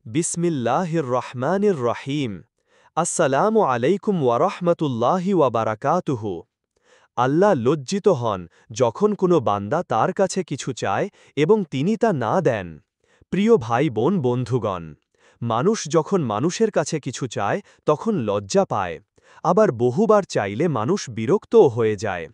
বিসমিল্লাহির রহমানির রহিম। আসসালামু আলাইকুম ওয়ারহমতুল্লাহি ওয়াবারাকাতুহু। আল্লাহ লজ্জিত হন যখন কোনো বান্দা তার কাছে কিছু চায় এবং তিনি তা না দেন। প্রিয় ভাই বোন বন্ধুগণ, মানুষ যখন মানুষের কাছে কিছু চায় তখন লজ্জা পায়, আবার বহুবার চাইলে মানুষ বিরক্তও হয়ে যায়।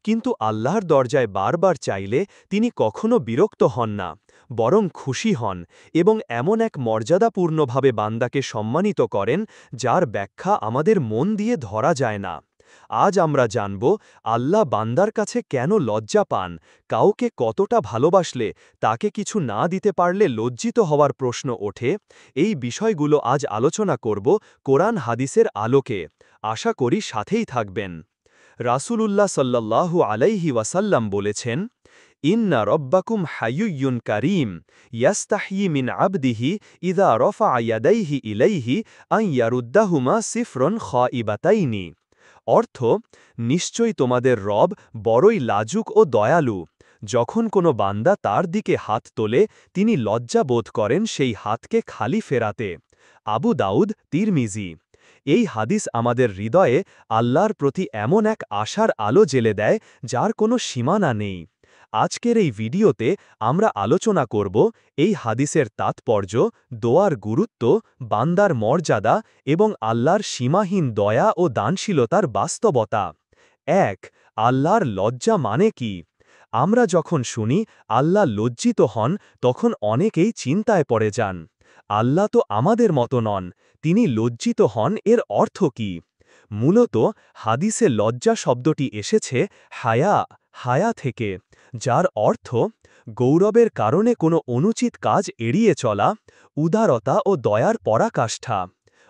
কিন্তু আল্লাহর দরজায় বারবার চাইলে তিনি কখনো বিরক্ত হন না, বরং খুশি হন এবং এমন এক মর্যাদাপূর্ণভাবে বান্দাকে সম্মানিত করেন যার ব্যাখ্যা আমাদের মন দিয়ে ধরা যায় না। আজ আমরা জানব আল্লাহ বান্দার কাছে কেন লজ্জা পান, কাউকে কতটা ভালোবাসলে তাকে কিছু না দিতে পারলে লজ্জিত হওয়ার প্রশ্ন ওঠে। এই বিষয়গুলো আজ আলোচনা করব কোরআন হাদিসের আলোকে। আশা করি সাথেই থাকবেন। রাসূলুল্লাহ সাল্লাল্লাহু আলাইহি ওয়াসাল্লাম বলেছেন, ইন্না রব্বাকুম হাইয়ুন কারীম ইয়াস্তাহয়ি মিন আবদিহি ইযা রাফা ইয়াদাইহি ইলাইহি আন ইয়ারুদ্দাহুমা সিফরন খাইবাতাইনি। অর্থ, নিশ্চয়ই তোমাদের রব বড়ই লাজুক ও দয়ালু। যখন কোনো বান্দা তার দিকে হাত তোলে তিনি লজ্জা বোধ করেন সেই হাতকে খালি ফেরাতে। আবু দাউদ, তিরমিজি। এই হাদিস আমাদের হৃদয়ে আল্লাহর প্রতি এমন এক আশার আলো জ্বেলে দেয় যার কোনো সীমানা নেই। আজকের এই ভিডিওতে আমরা আলোচনা করব এই হাদিসের তাৎপর্য, দোয়ার গুরুত্ব, বান্দার মর্যাদা এবং আল্লাহর সীমাহীন দয়া ও দানশীলতার বাস্তবতা। ১. আল্লাহর লজ্জা মানে কি? আমরা যখন শুনি আল্লাহ লজ্জিত হন তখন অনেকেই চিন্তায় পড়ে যান। আল্লাহ তো আমাদের মতো নন, তিনি লজ্জিত হন, এর অর্থ কি? মূলত হাদিসে লজ্জা শব্দটি এসেছে হায়া থেকে, যার অর্থ গৌরবের কারণে কোনো অনুচিত কাজ এড়িয়ে চলা, উদারতা ও দয়ার পরাকাষ্ঠা।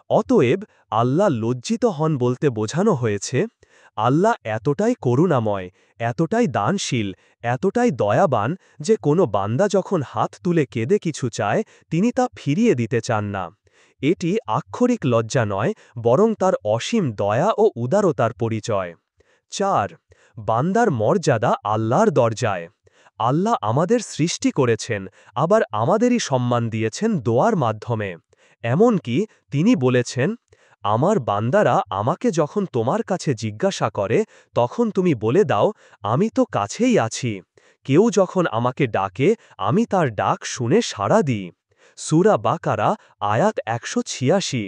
অতএব আল্লাহ লজ্জিত হন বলতে বোঝানো হয়েছে আল্লাহ এতটাই করুণাময়, এতটাই দানশীল, এতটাই দয়াবান যে কোনো বান্দা যখন হাত তুলে কেঁদে কিছু চায় তিনি তা ফিরিয়ে দিতে চান না। এটি আক্ষরিক লজ্জা নয়, বরং তার অসীম দয়া ও উদারতার পরিচয়। ৪. বান্দার মর্যাদা আল্লাহর দরজায়। আল্লাহ আমাদের সৃষ্টি করেছেন, আবার আমাদেরই সম্মান দিয়েছেন দোয়ার মাধ্যমে। এমনকি তিনি বলেছেন, আমার বান্দারা আমাকে যখন তোমার কাছে জিজ্ঞাসা করে তখন তুমি বলে দাও আমি তো কাছেই আছি। কেউ যখন আমাকে ডাকে আমি তার ডাক শুনে সাড়া দিই। সূরা বাকারা, আয়াত ১৮৬।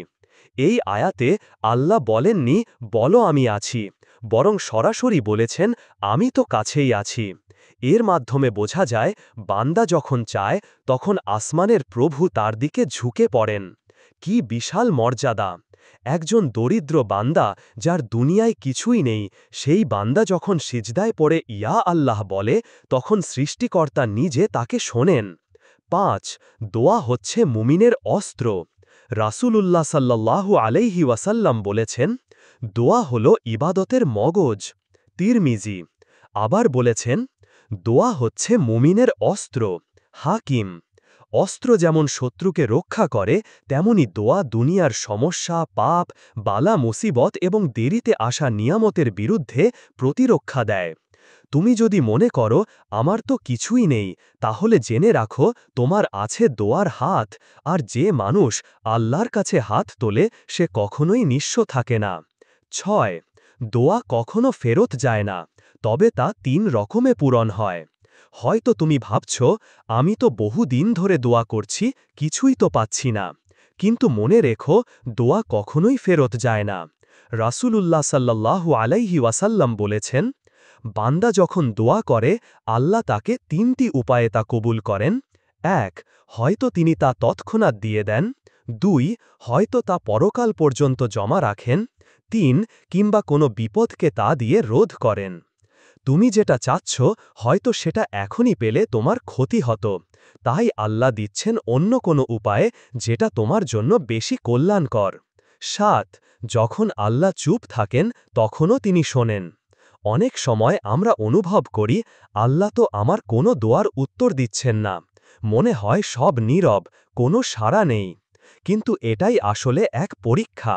এই আয়াতে আল্লাহ বলেননি বলো আমি আছি, বরং সরাসরি বলেছেন আমি তো কাছেই আছি। এর মাধ্যমে বোঝা যায় বান্দা যখন চায় তখন আসমানের প্রভু তার দিকে ঝুঁকে পড়েন। কি বিশাল মর্যাদা! একজন দরিদ্র বান্দা যার দুনিয়ায় কিছুই নেই, সেই বান্দা যখন সিজদায় পড়ে ইয়া আল্লাহ বলে তখন সৃষ্টিকর্তা নিজে তাকে শোনেন। ৫. দোয়া হচ্ছে মুমিনের অস্ত্র। রাসূলুল্লাহ সাল্লাল্লাহু আলাইহি ওয়াসাল্লাম বলেছেন, দোয়া হল ইবাদতের মগজ। তিরমিজি। আবার বলেছেন, দোয়া হচ্ছে মুমিনের অস্ত্র। হাকিম। অস্ত্র যেমন শত্রুকে রক্ষা করে তেমনি দোয়া দুনিয়ার সমস্যা, পাপ, বালা মুসিবত এবং দেরিতে আসা নিয়ামতের বিরুদ্ধে প্রতিরক্ষা দেয়। তুমি যদি মনে করো আমার তো কিছুই নেই, তাহলে জেনে রাখো তোমার আছে দোয়ার হাত, আর যে মানুষ আল্লাহর কাছে হাত তোলে সে কখনোই নিঃস্ব থাকে না। ৬. দোয়া কখনো ফেরত যায় না, তবে তা ৩ রকমে পূরণ হয়। হয়তো তুমি ভাবছ আমি তো বহুদিন ধরে দোয়া করছি, কিছুই তো পাচ্ছি না। কিন্তু মনে রেখো দোয়া কখনোই ফেরত যায় না। রাসূলুল্লাহ সাল্লাল্লাহু আলাইহি ওয়াসাল্লাম বলেছেন, বান্দা যখন দোয়া করে আল্লাহ তাকে ৩টি উপায়ে তা কবুল করেন। ১. হয়তো তিনি তা তৎক্ষণাৎ দিয়ে দেন। ২. হয়তো তা পরকাল পর্যন্ত জমা রাখেন। ৩. কিংবা কোনো বিপদকে তা দিয়ে রোধ করেন। তুমি যেটা চাচ্ছ হয়তো সেটা এখনই পেলে তোমার ক্ষতি হতো, তাই আল্লাহ দিচ্ছেন অন্য কোনো উপায়ে যেটা তোমার জন্য বেশি কল্যাণকর। ৭. যখন আল্লাহ চুপ থাকেন তখনও তিনি শোনেন। অনেক সময় আমরা অনুভব করি আল্লাহ তো আমার কোনো দোয়ার উত্তর দিচ্ছেন না, মনে হয় সব নীরব, কোনো সাড়া নেই। কিন্তু এটাই আসলে এক পরীক্ষা।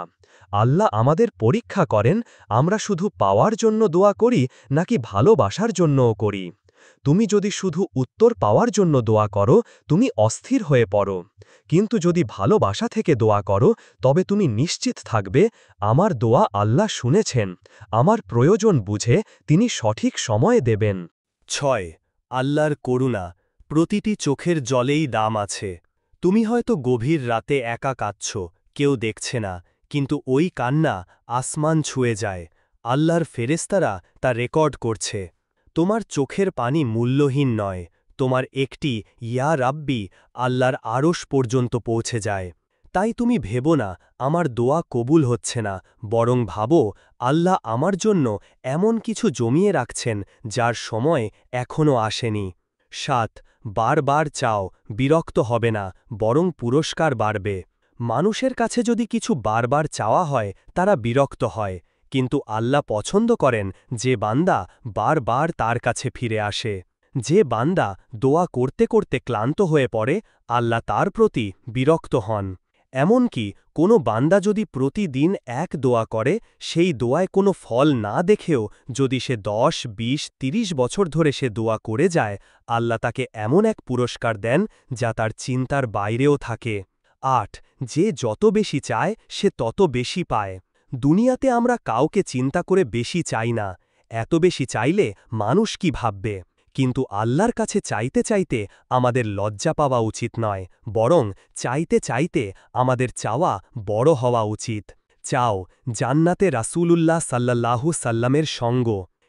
আল্লাহ আমাদের পরীক্ষা করেন আমরা শুধু পাওয়ার জন্য দোয়া করি নাকি ভালোবাসার জন্যও করি। তুমি যদি শুধু উত্তর পাওয়ার জন্য দোয়া করো তুমি অস্থির হয়ে পড়ো কিন্তু যদি ভালোবাসা থেকে দোয়া করো তবে তুমি নিশ্চিত থাকবে আমার দোয়া আল্লাহ শুনেছেন আমার প্রয়োজন বুঝে তিনি সঠিক সময়ে দেবেন 6 আল্লাহর করুণা প্রতিটি চোখের জলেই দাম আছে তুমি হয়তো গভীর রাতে একা কাঁদছ কেউ দেখছে না কিন্তু ওই কান্না আসমান ছুঁয়ে যায় আল্লাহর ফেরেশতারা তা রেকর্ড করছে তোমার চোখের পানি মূল্যহীন নয় তোমার একটি ইয়া রাব্বি আল্লাহর আরশ পর্যন্ত পৌঁছে যায় তাই তুমি ভেবো না আমার দোয়া কবুল হচ্ছে না বরং ভাবো আল্লাহ আমার জন্য এমন কিছু জমিয়ে রাখছেন যার সময় এখনও আসেনি 7 বারবার চাও বিরক্ত হবে না বরং পুরস্কার বাড়বে মানুষের কাছে যদি কিছু বারবার চাওয়া হয় তারা বিরক্ত হয় কিন্তু আল্লাহ পছন্দ করেন যে বান্দা বারবার তার কাছে ফিরে আসে যে বান্দা দোয়া করতে করতে ক্লান্ত হয়ে পড়ে আল্লাহ তার প্রতি বিরক্ত হন এমনকি কোনো বান্দা যদি প্রতিদিন এক দোয়া করে সেই দোয়ায় কোনো ফল না দেখেও যদি সে 10, 20, 30 বছর ধরে সে দোয়া করে যায় আল্লাহ তাকে এমন এক পুরস্কার দেন যা তার চিন্তার বাইরেও থাকে 8 যে যত বেশি চায় সে তত বেশি পায় দুনিয়াতে আমরা কাউকে চিন্তা করে বেশি চাই না এত বেশি চাইলে মানুষ কি ভাববে কিন্তু আল্লাহর কাছে চাইতে চাইতে আমাদের লজ্জা পাওয়া উচিত নয় বরং চাইতে চাইতে আমাদের চাওয়া বড় হওয়া উচিত চাও জান্নাতে রাসূলুল্লাহ সাল্লাল্লাহু সাল্লামের সঙ্গ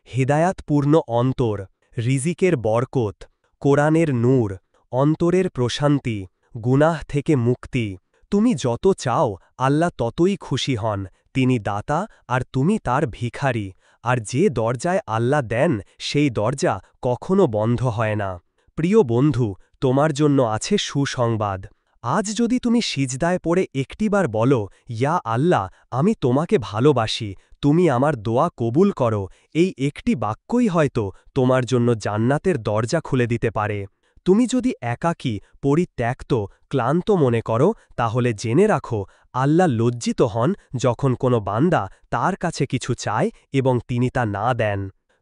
হিদায়াতপূর্ণ অন্তর রিজিকের বরকত কোরআনের নূর অন্তরের প্রশান্তি গুনাহ থেকে মুক্তি তুমি যত চাও আল্লাহ ততই খুশি হন তিনি দাতা আর তুমি তার ভিখারি আর যে দরজায় আল্লাহ দেন সেই দরজা কখনো বন্ধ হয় না প্রিয় বন্ধু তোমার জন্য আছে সুসংবাদ আজ যদি তুমি সিজদায় পড়ে একটিবার বলো ইয়া আল্লাহ আমি তোমাকে ভালোবাসি তুমি আমার দোয়া কবুল করো এই একটি বাক্যই হয়তো তোমার জন্য জান্নাতের দরজা খুলে দিতে পারে তুমি যদি একাকী পরিত্যক্ত ক্লান্ত মনে করো তাহলে জেনে রাখো আল্লাহ লজ্জিত হন যখন কোনো বান্দা তার কাছে কিছু চায় এবং তিনি তা না দেন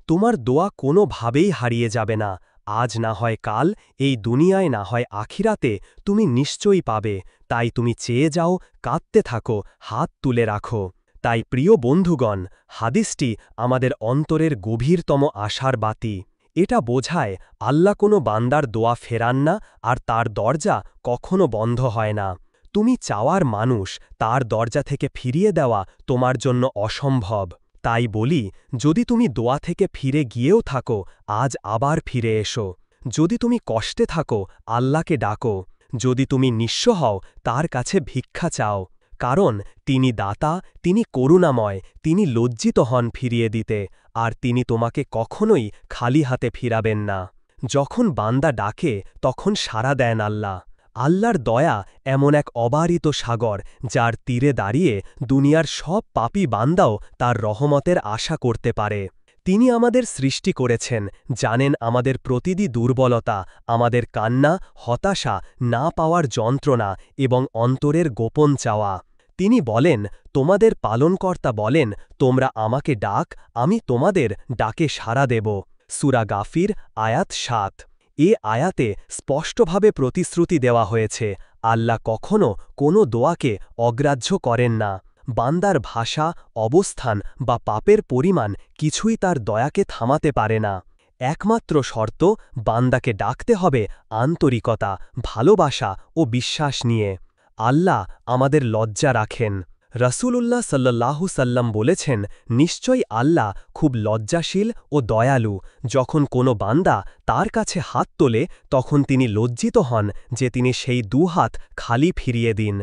তোমার দোয়া কোনোভাবেই হারিয়ে যাবে না আজ না হয় কাল এই দুনিয়ায় না হয় আখিরাতে তুমি নিশ্চয়ই পাবে তাই তুমি চেয়ে যাও কাঁদতে থাকো হাত তুলে রাখো তাই প্রিয় বন্ধুগণ হাদিসটি আমাদের অন্তরের গভীরতম আশার বাতি এটা বোঝায় আল্লাহ কোনো বান্দার দোয়া ফেরান না আর তার দরজা কখনো বন্ধ হয় না তুমি চাওয়ার মানুষ তার দরজা থেকে ফিরিয়ে দেওয়া তোমার জন্য অসম্ভব তাই বলি যদি তুমি দোয়া থেকে ফিরে গিয়েও থাকো আজ আবার ফিরে এসো যদি তুমি কষ্টে থাকো আল্লাহকে ডাকো যদি তুমি নিঃস্ব হও তার কাছে ভিক্ষা চাও কারণ তিনি দাতা তিনি করুণাময় তিনি লজ্জিত হন ফিরিয়ে দিতে আর তিনি তোমাকে কখনোই খালি হাতে ফিরাবেন না যখন বান্দা ডাকে তখন সাড়া দেন আল্লাহ আল্লাহর দয়া এমন এক অবারিত সাগর যার তীরে দাঁড়িয়ে দুনিয়ার সব পাপী বান্দাও তার রহমতের আশা করতে পারে তিনি আমাদের সৃষ্টি করেছেন জানেন আমাদের প্রতিটি দুর্বলতা আমাদের কান্না হতাশা না পাওয়ার যন্ত্রণা এবং অন্তরের গোপন চাওয়া তিনি বলেন তোমাদের পালনকর্তা বলেন তোমরা আমাকে ডাক আমি তোমাদের ডাকে সাড়া দেব সূরা গাফির আয়াত 7 এ আয়াতে স্পষ্টভাবে প্রতিশ্রুতি দেওয়া হয়েছে আল্লাহ কখনো কোনো দোয়াকে অগ্রাহ্য করেন না বান্দার ভাষা অবস্থান বা পাপের পরিমাণ কিছুই তার দয়াকে থামাতে পারে না একমাত্র শর্ত বান্দাকে ডাকতে হবে আন্তরিকতা ভালোবাসা ও বিশ্বাস নিয়ে আল্লাহ আমাদের লজ্জা রাখেন রাসূলুল্লাহ সাল্লাল্লাহু সাল্লাম বলেছেন নিশ্চয়ই আল্লাহ খুব লজ্জাশীল ও দয়ালু যখন কোনো বান্দা তার কাছে হাত তোলে তখন তিনি লজ্জিত হন যে তিনি সেই দুহাত খালি ফিরিয়ে দিন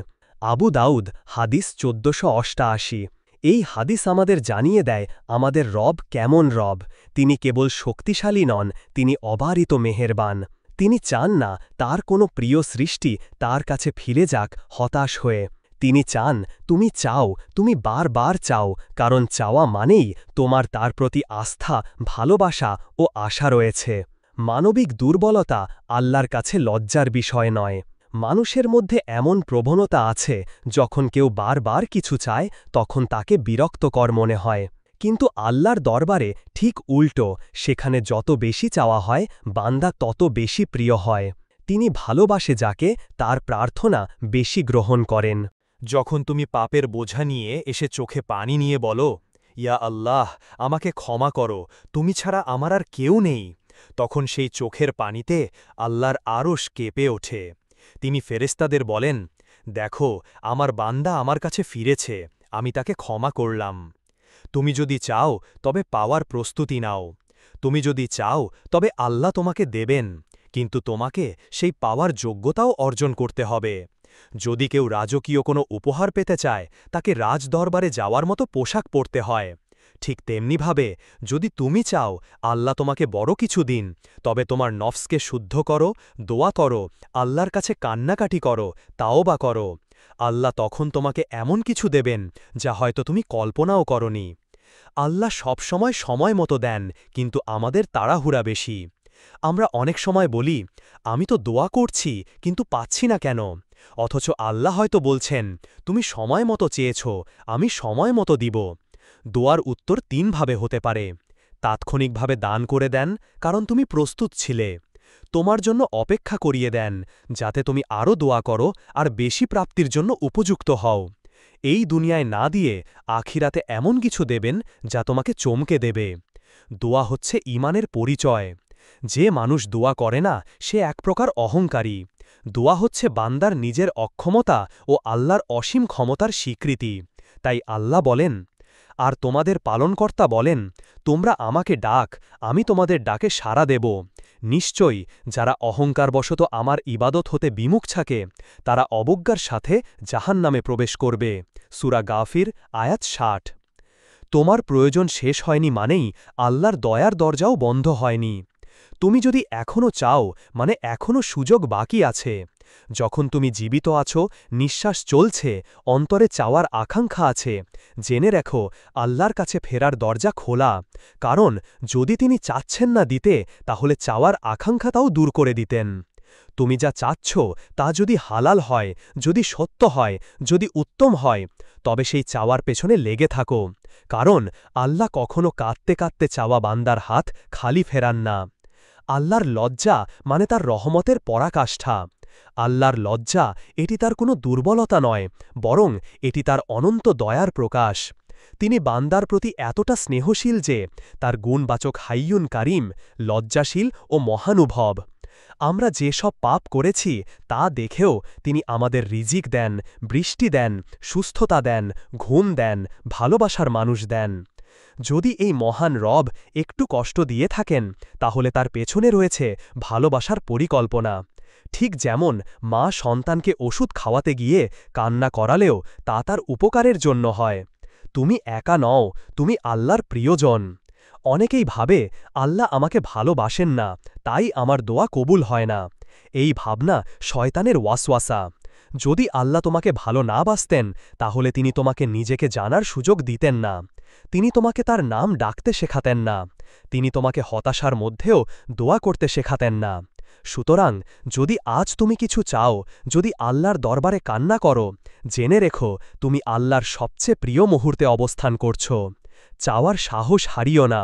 আবু দাউদ হাদিস 1488 এই হাদিস আমাদের জানিয়ে দেয় আমাদের রব কেমন রব তিনি কেবল শক্তিশালী নন তিনি অবারিত মেহেরবান তিনি চান না তার কোনো প্রিয় সৃষ্টি তার কাছে ফিরে যাক হতাশ হয়ে তিনি চান তুমি চাও তুমি বারবার চাও কারণ চাওয়া মানেই তোমার তার প্রতি আস্থা ভালোবাসা ও আশা রয়েছে মানবিক দুর্বলতা আল্লাহর কাছে লজ্জার বিষয় নয় মানুষের মধ্যে এমন প্রবণতা আছে যখন কেউ বারবার কিছু চায় তখন তাকে বিরক্তকর মনে হয় কিন্তু আল্লাহর দরবারে ঠিক উল্টো, সেখানে যত বেশি চাওয়া হয় বান্দা তত বেশি প্রিয় হয়। তিনি ভালোবাসে যাকে তার প্রার্থনা বেশি গ্রহণ করেন। যখন তুমি পাপের বোঝা নিয়ে এসে চোখে পানি নিয়ে বলো, ইয়া আল্লাহ, আমাকে ক্ষমা করো, তুমি ছাড়া আমার আর কেউ নেই, তখন সেই চোখের পানিতে আল্লাহর আরশ কেঁপে ওঠে। তিনি ফেরেশতাদের বলেন, দেখো, আমার বান্দা আমার কাছে ফিরেছে, আমি তাকে ক্ষমা করলাম। তুমি যদি চাও তবে পাওয়ার প্রস্তুতি নাও। তুমি যদি চাও তবে আল্লাহ তোমাকে দেবেন, কিন্তু তোমাকে সেই পাওয়ার যোগ্যতাও অর্জন করতে হবে। যদি কেউ রাজকীয় কোনো উপহার পেতে চায়, তাকে রাজদরবারে যাওয়ার মতো পোশাক পরতে হয়। ঠিক তেমনিভাবে যদি তুমি চাও আল্লাহ তোমাকে বড় কিছু দিন, তবে তোমার নফসকে শুদ্ধ করো, দোয়া করো, আল্লাহর কাছে কান্নাকাটি করো, তাওবা করো। আল্লাহ তখন তোমাকে এমন কিছু দেবেন যা হয়তো তুমি কল্পনাও করনি। আল্লাহ সবসময় সময় মতো দেন, কিন্তু আমাদের তাড়াহুড়া বেশি। আমরা অনেক সময় বলি, আমি তো দোয়া করছি কিন্তু পাচ্ছি না কেন? অথচ আল্লাহ হয়তো বলছেন, তুমি সময় মতো চেয়েছ, আমি সময় মতো দিব। দোয়ার উত্তর তিনভাবে হতে পারে। তাৎক্ষণিকভাবে দান করে দেন, কারণ তুমি প্রস্তুত ছিলে। তোমার জন্য অপেক্ষা করিয়ে দেন, যাতে তুমি আরও দোয়া করো আর বেশি প্রাপ্তির জন্য উপযুক্ত হও। এই দুনিয়ায় না দিয়ে আখিরাতে এমন কিছু দেবেন যা তোমাকে চমকে দেবে। দোয়া হচ্ছে ঈমানের পরিচয়। যে মানুষ দোয়া করে না, সে এক প্রকার অহংকারী। দোয়া হচ্ছে বান্দার নিজের অক্ষমতা ও আল্লাহর অসীম ক্ষমতার স্বীকৃতি। তাই আল্লাহ বলেন, আর তোমাদের পালনকর্তা বলেন, তোমরা আমাকে ডাক, আমি তোমাদের ডাকে সাড়া দেব। নিশ্চয়ই যারা অহংকারবশত আমার ইবাদত হতে বিমুখ থাকে, তারা অবজ্ঞার সাথে জাহান্নামে প্রবেশ করবে। সূরা গাফির আয়াত ৬০। তোমার প্রয়োজন শেষ হয়নি মানেই আল্লাহর দয়ার দরজাও বন্ধ হয়নি। তুমি যদি এখনও চাও, মানে এখনও সুযোগ বাকি আছে। যখন তুমি জীবিত আছো, নিঃশ্বাস চলছে, অন্তরে চাওয়ার আকাঙ্ক্ষা আছে, জেনে রেখো আল্লাহর কাছে ফেরার দরজা খোলা। কারণ যদি তিনি চাচ্ছেন না দিতে, তাহলে চাওয়ার আকাঙ্ক্ষাটাও দূর করে দিতেন। তুমি যা চাচ্ছ তা যদি হালাল হয়, যদি সত্য হয়, যদি উত্তম হয়, তবে সেই চাওয়ার পেছনে লেগে থাকো। কারণ আল্লাহ কখনো কাঁদতে কাঁদতে চাওয়া বান্দার হাত খালি ফেরান না। আল্লাহর লজ্জা মানে তার রহমতের পরাকাষ্ঠা। আল্লাহর লজ্জা এটি তার কোনো দুর্বলতা নয়, বরং এটি তার অনন্ত দয়ার প্রকাশ। তিনি বান্দার প্রতি এতটা স্নেহশীল যে তার গুণবাচক হাইয়ুন কারিম, লজ্জাশীল ও মহানুভব। আমরা যেসব পাপ করেছি তা দেখেও তিনি আমাদের রিজিক দেন, বৃষ্টি দেন, সুস্থতা দেন, ঘুম দেন, ভালোবাসার মানুষ দেন। যদি এই মহান রব একটু কষ্ট দিয়ে থাকেন, তাহলে তার পেছনে রয়েছে ভালোবাসার পরিকল্পনা। ঠিক যেমন মা সন্তানকে ওষুধ খাওয়াতে গিয়ে কান্না করালেও তা তার উপকারের জন্য হয়। তুমি একা নও, তুমি আল্লাহর প্রিয়জন। অনেকেই ভাবে আল্লাহ আমাকে ভালোবাসেন না, তাই আমার দোয়া কবুল হয় না। এই ভাবনা শয়তানের ওয়াসওয়াসা। যদি আল্লাহ তোমাকে ভালো না বাসতেন, তাহলে তিনি তোমাকে নিজেকে জানার সুযোগ দিতেন না। তিনি তোমাকে তার নাম ডাকতে শেখাতেন না। তিনি তোমাকে হতাশার মধ্যেও দোয়া করতে শেখাতেন না। সুতরাং যদি আজ তুমি কিছু চাও, যদি আল্লাহর দরবারে কান্না করো, জেনে রেখো তুমি আল্লাহর সবচেয়ে প্রিয় মুহূর্তে অবস্থান করছ। চাওয়ার সাহস হারিও না।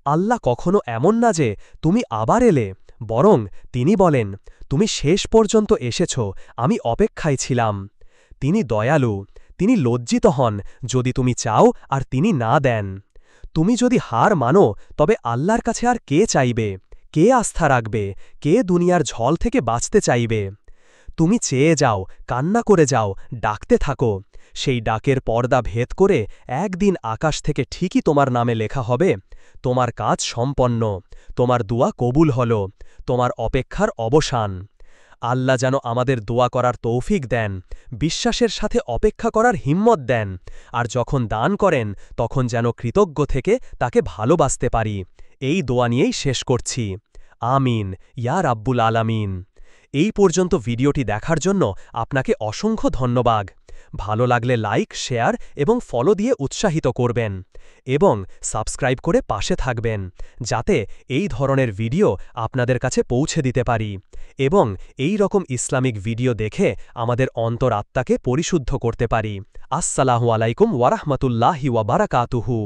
আল্লাহ কখনো এমন না যে তুমি আবার এলে, বরং তিনি বলেন, তুমি শেষ পর্যন্ত এসেছ, আমি অপেক্ষায় ছিলাম। তিনি দয়ালু, তিনি লজ্জিত হন যদি তুমি চাও আর তিনি না দেন। তুমি যদি হার মানো, তবে আল্লাহর কাছে আর কে চাইবে, কে আস্থা রাখবে, কে দুনিয়ার ঝল থেকে বাঁচতে চাইবে? তুমি চেয়ে যাও, কান্না করে যাও, ডাকতে থাকো। সেই ডাকের পর্দা ভেদ করে একদিন আকাশ থেকে ঠিকই তোমার নামে লেখা হবে, তোমার কাজ সম্পন্ন, তোমার দোয়া কবুল হল, তোমার অপেক্ষার অবসান। আল্লাহ যেন আমাদের দোয়া করার তৌফিক দেন, বিশ্বাসের সাথে অপেক্ষা করার হিম্মত দেন, আর যখন দান করেন তখন যেন কৃতজ্ঞ থেকে তাকে ভালোবাসতে পারি। এই দোয়া নিয়েই শেষ করছি। আমিন ইয়া রাব্বুল আলামিন। এই পর্যন্ত ভিডিওটি দেখার জন্য আপনাকে অসংখ্য ধন্যবাদ। ভালো লাগলে লাইক, শেয়ার এবং ফলো দিয়ে উৎসাহিত করবেন এবং সাবস্ক্রাইব করে পাশে থাকবেন, যাতে এই ধরনের ভিডিও আপনাদের কাছে পৌঁছে দিতে পারি এবং এই রকম ইসলামিক ভিডিও দেখে আমাদের অন্তরাত্মাকে পরিশুদ্ধ করতে পারি। আসসালামু আলাইকুম ওয়া রাহমাতুল্লাহি ওয়া বারাকাতুহু।